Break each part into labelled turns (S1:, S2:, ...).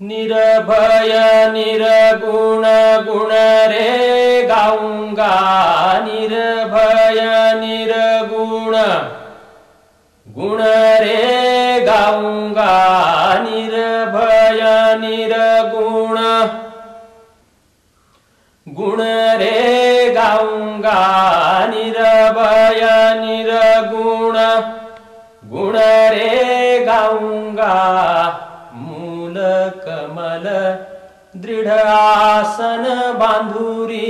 S1: निर्भय निर्गुण गुण रे गाऊंगा, निर्भय निर्गुण गुण रे गाऊंगा, निर्भय निर्गुण गुण रे गाऊंगा, निर्भय निर्गुण गुण रे गाऊंगा। मूल कमल दृढ़ आसन बांधुरी,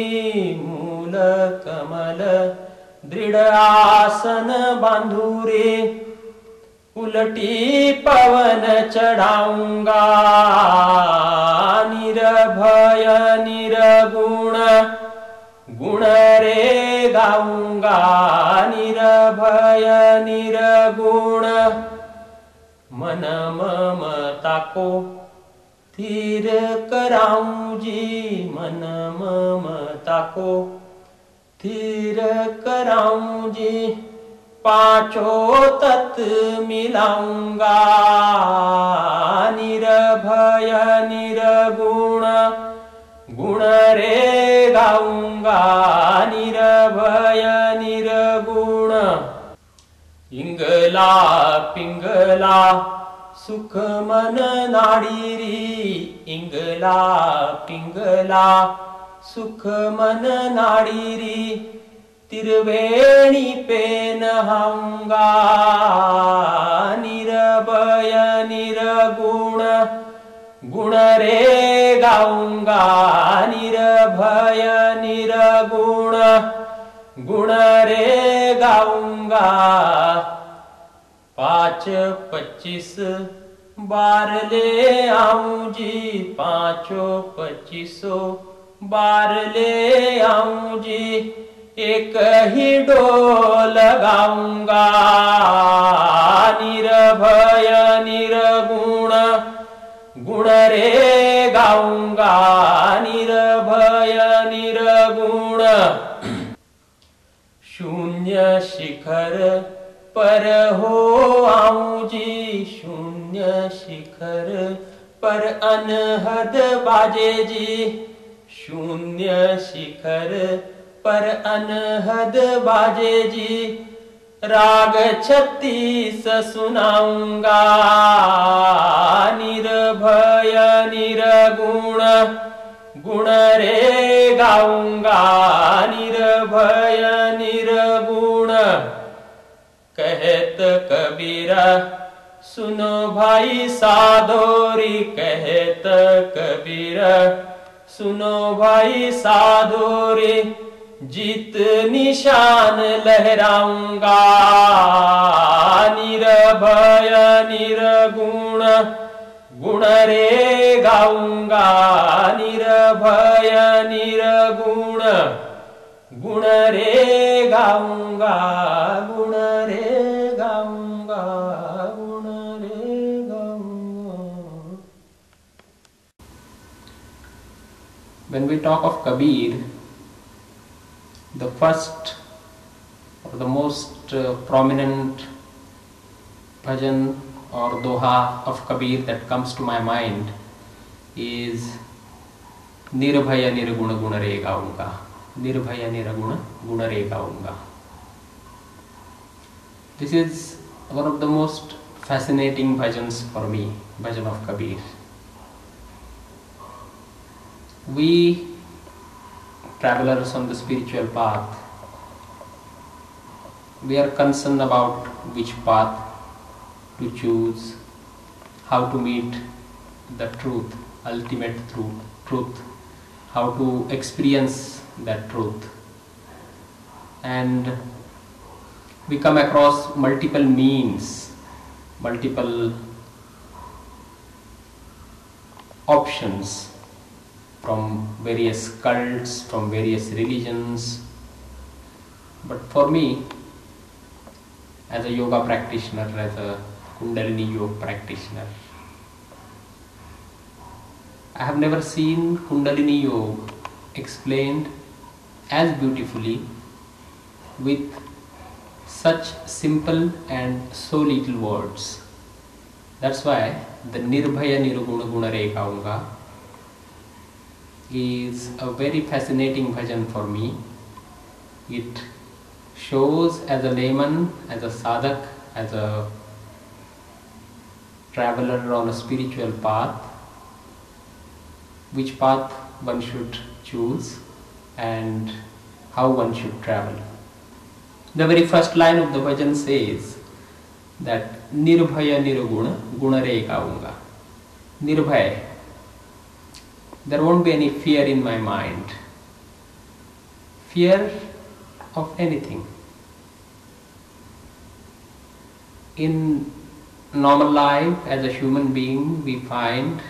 S1: मूल कमल दृढ़ आसन बांधुरी, उलटी पवन चढ़ाऊंगा, निर्भय निर्गुण गुण रे गाऊंगा, निर्भय निर्गुण। मन ममता को स्थिर कराऊं जी, मन ममता को स्थिर कराऊं जी, पांचों तत्व मिलाऊंगा, निर्भय निर्गुण गुण रे गाऊंगा, निर्भय निर्गुण। इंगला पिंगला सुख मन नाडीरी, इंगला पिंगला सुख मन नाडीरी, त्रिवेणी पे नहाऊंगा, निर्भय निर्गुण गुण रे गाऊंगा, निर्भय निर्गुण गुण रे गाऊंगा। 5-25 बार ले आऊं जी, 5-25 बार ले आऊं जी, एक ही डोल लगाऊंगा, निर्भय निर्गुण गुण रे गाऊंगा, निर्भय निर्गुण। शून्य शिखर पर हो आऊं जी, शून्य शिखर पर अनहद बाजे जी, शून्य शिखर पर अनहद बाजे जी, राग 36 सुनाऊंगा, निर्भय निर्गुण गुण रे गाऊंगा, निर्भय निर्गुण। कहत कबीर सुनो भाई साधोरी, कहत कबीर सुनो भाई साधोरी, जीत निशान लहराऊंगा, निर्भय निर्गुण गुण रे गाऊंगा, निर्भय निर्गुण गुण रे गाऊंगा, गुण रे गाऊंगा, गुण रे गाऊंगा। When we talk of Kabir, the first or the most prominent bhajan or doha of Kabir that comes to my mind is Nirbhaya Nirguna Guna Re Gaunga, Nirbhaya Nirguna Guna Re Gaunga. This is one of the most fascinating bhajans for me, bhajan of Kabir. We travelers on the spiritual path, we are concerned about which path to choose, how to meet the truth, ultimate truth, how to experience that truth. And we come across multiple means, multiple options from various cults, from various religions. But for me, as a yoga practitioner, as a Kundalini yoga practitioner, I have never seen Kundalini yoga explained as beautifully with such simple and so little words. That's why the Nirbhaya Nirguna Gunare Gaunga is a very fascinating bhajan for me. It shows as a layman, as a sadhak, as a traveler on a spiritual path, which path one should choose and how one should travel. The very first line of the bhajan says that Nirbhaya Nirguna Gunare Gaunga. Nirbhay, there won't be any fear in my mind. Fear of anything. In normal life, as a human being, we find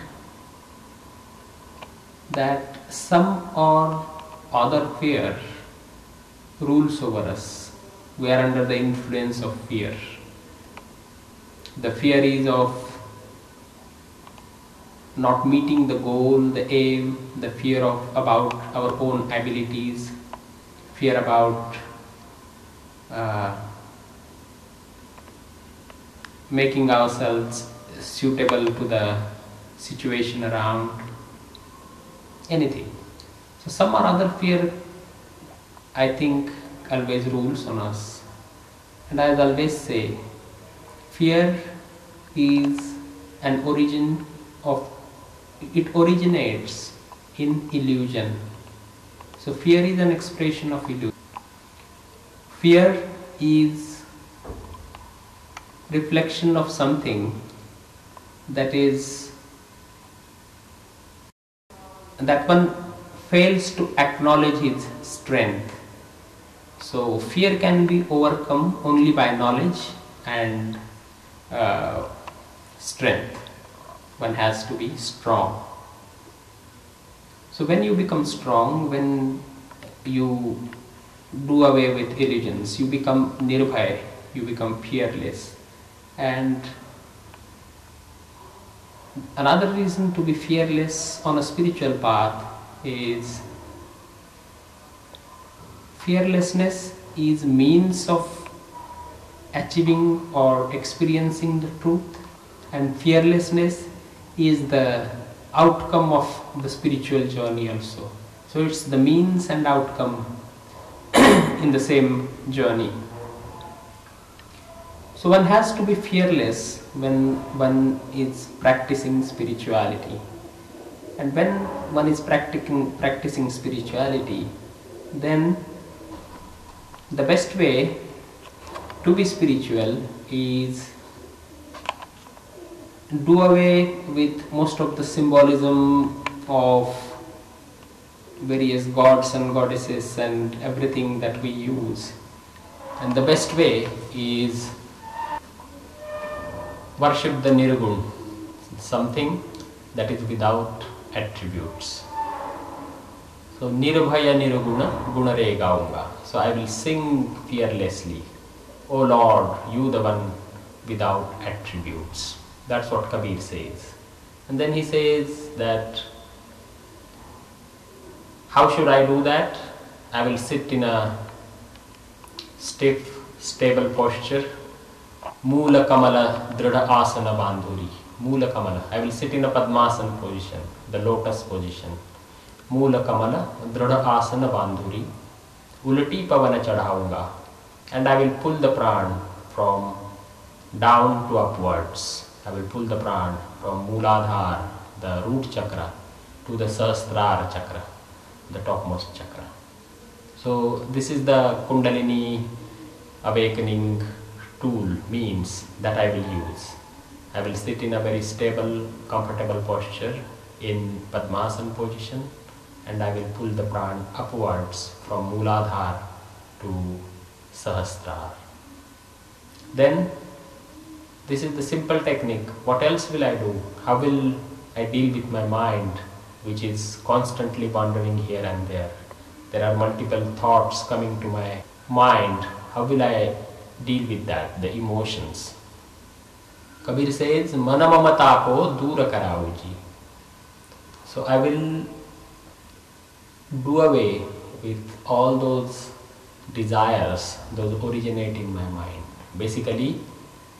S1: that some or other fear rules over us. We are under the influence of fear. The fear is of not meeting the goal, the aim, the fear of about our own abilities, fear about making ourselves suitable to the situation around, anything. So some or other fear, I think, always rules on us. And I always say, fear is an origin of, it originates in illusion. So fear is an expression of illusion. Fear is reflection of something that one fails to acknowledge its strength. So fear can be overcome only by knowledge and strength. One has to be strong. So when you become strong, when you do away with illusions, you become Nirbhay, you become fearless. And another reason to be fearless on a spiritual path is fearlessness is means of achieving or experiencing the truth, and fearlessness is the outcome of the spiritual journey also. So it's the means and outcome in the same journey. So one has to be fearless when one is practicing spirituality. And when one is practicing spirituality, then the best way to be spiritual is do away with most of the symbolism of various gods and goddesses and everything that we use. And the best way is worship the Nirgun, something that is without attributes. So Nirbhaya Nirguna Gunare Gaunga. So I will sing fearlessly, O Lord, you the one without attributes. That's what Kabir says. And then he says that, how should I do that? I will sit in a stiff, stable posture. Moola Kamala Dridha Asana Bandhuri. Moola Kamala. I will sit in a Padmasana position, the lotus position. Moola Kamala Dridha Asana Bandhuri. Ulati Pavana Chadhaunga. And I will pull the pran from down to upwards. I will pull the pran from Mooladhar, the root chakra, to the Sahasrara chakra, the topmost chakra. So this is the Kundalini Awakening tool, means that I will use. I will sit in a very stable, comfortable posture in Padmasana position, and I will pull the pran upwards from Mooladhar to Sahasrara. Then this is the simple technique. What else will I do? How will I deal with my mind, which is constantly wandering here and there? There are multiple thoughts coming to my mind. How will I deal with that, the emotions? Kabir says, Manamamatapo dura karauji. So I will do away with all those desires, those originate in my mind. Basically,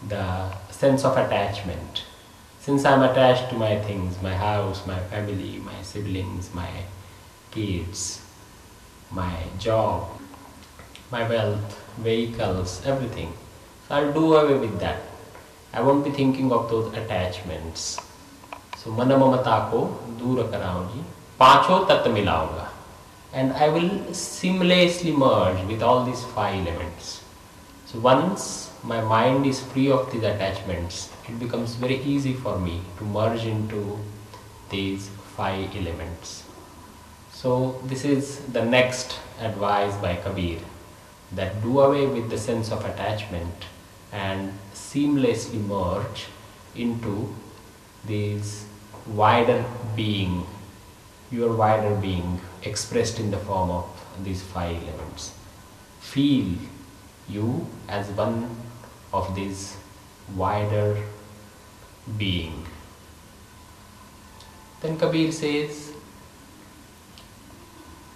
S1: the sense of attachment. Since I'm attached to my things, my house, my family, my siblings, my kids, my job, my wealth, vehicles, everything. So I'll do away with that. I won't be thinking of those attachments. So mana mamata ko dur karaungi, pancho tat milaunga, and I will seamlessly merge with all these 5 elements. So once my mind is free of these attachments, it becomes very easy for me to merge into these 5 elements. So this is the next advice by Kabir, that do away with the sense of attachment and seamlessly merge into this wider being, your wider being expressed in the form of these 5 elements. Feel you as one of this wider being. Then Kabir says,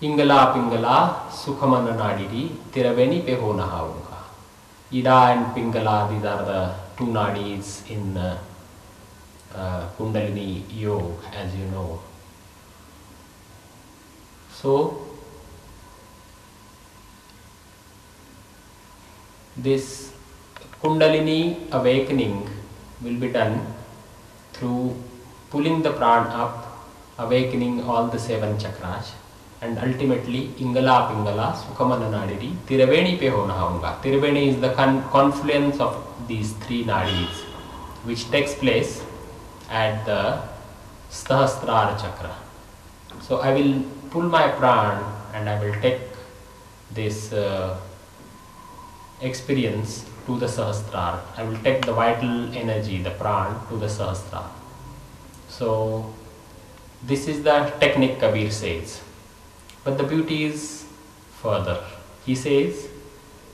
S1: Ingala Pingala Sukhamana Nadiri Tiraveni Peho Nahaunga. Ida and Pingala, these are the 2 nadis in Kundalini Yoga, as you know. So this Kundalini awakening will be done through pulling the prana up, awakening all the 7 chakras, and ultimately Ingala Pingala Sukhamana Nadiri Tiraveni Peho Nahaunga. Tiraveni is the confluence of these 3 nadis, which takes place at the Sahasrara chakra. So I will pull my prana and I will take this experience to the Sahasrara. I will take the vital energy, the prana, to the Sahasrara. So this is the technique Kabir says. But the beauty is further. He says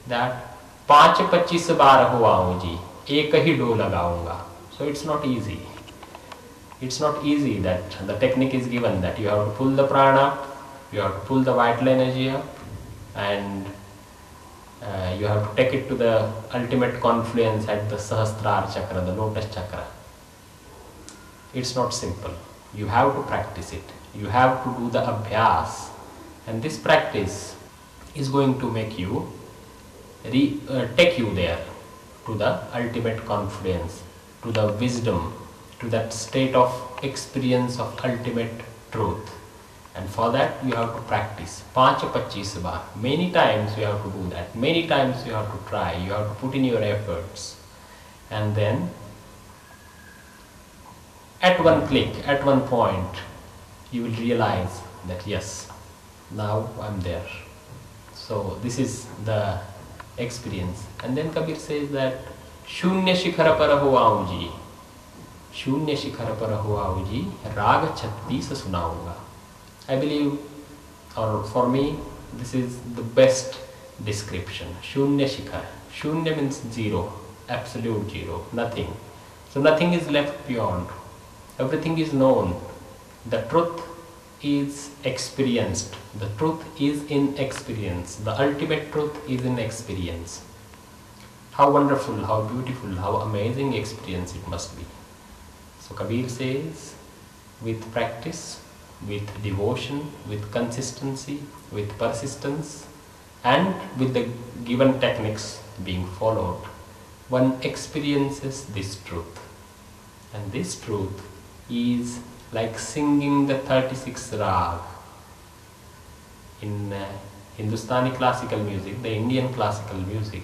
S1: that 5-25 बार हुआ जी, एक ही dough लगाऊंगा. So it's not easy. It's not easy that the technique is given that you have to pull the prana up, you have to pull the vital energy up, and you have to take it to the ultimate confluence at the Sahasrara chakra, the lotus chakra. It's not simple. You have to practice it. You have to do the abhyas. And this practice is going to make you, take you there to the ultimate confluence, to the wisdom, to that state of experience of ultimate truth. And for that you have to practice 5-25 baar. Many times you have to do that. Many times you have to try. You have to put in your efforts. And then at one click, at one point, you will realize that yes, now I'm there. So this is the experience. And then Kabir says that Shunya Shikhara Para Huauji, Shunya Shikhara Para Huauji, Raga Chatisa Sunaunga. I believe, or for me, this is the best description. Shunya Shikhara. Shunya means 0, absolute 0, nothing. So nothing is left beyond. Everything is known. The truth is experienced. The truth is in experience. The ultimate truth is in experience. How wonderful, how beautiful, how amazing experience it must be. So Kabir says, with practice, with devotion, with consistency, with persistence, and with the given techniques being followed, one experiences this truth. And this truth is like singing the 36 rag. In Hindustani classical music, the Indian classical music,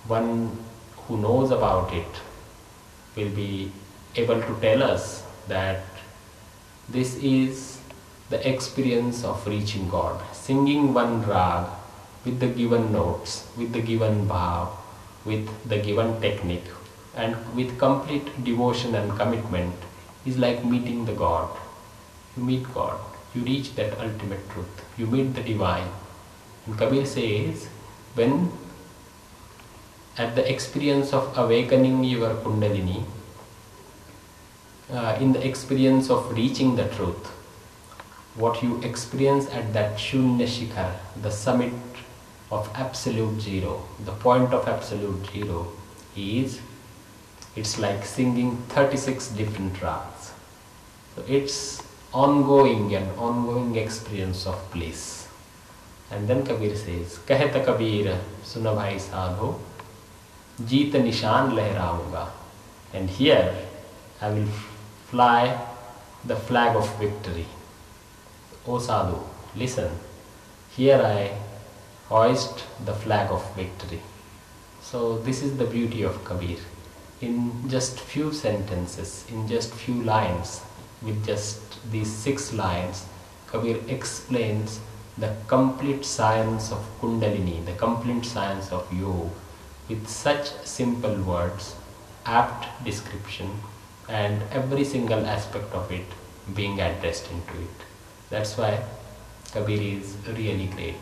S1: one who knows about it will be able to tell us that this is the experience of reaching God. Singing one rag with the given notes, with the given bhav, with the given technique, and with complete devotion and commitment is like meeting the God. You meet God, you reach that ultimate truth, you meet the divine. And Kabir says, when at the experience of awakening your Kundalini, in the experience of reaching the truth, what you experience at that Shunya Shikhar, the summit of absolute zero, the point of absolute zero, is It's like singing 36 different rags. So it's ongoing experience of bliss. And then Kabir says, Kahta Kabir, suna bhai sadho, jeet nishan lehraunga. And here I will fly the flag of victory. O sadhu, listen, here I hoist the flag of victory. So this is the beauty of Kabir. In just few sentences, in just few lines, with just these 6 lines, Kabir explains the complete science of Kundalini, the complete science of yoga, with such simple words, apt description, and every single aspect of it being addressed into it. That's why Kabir is really great.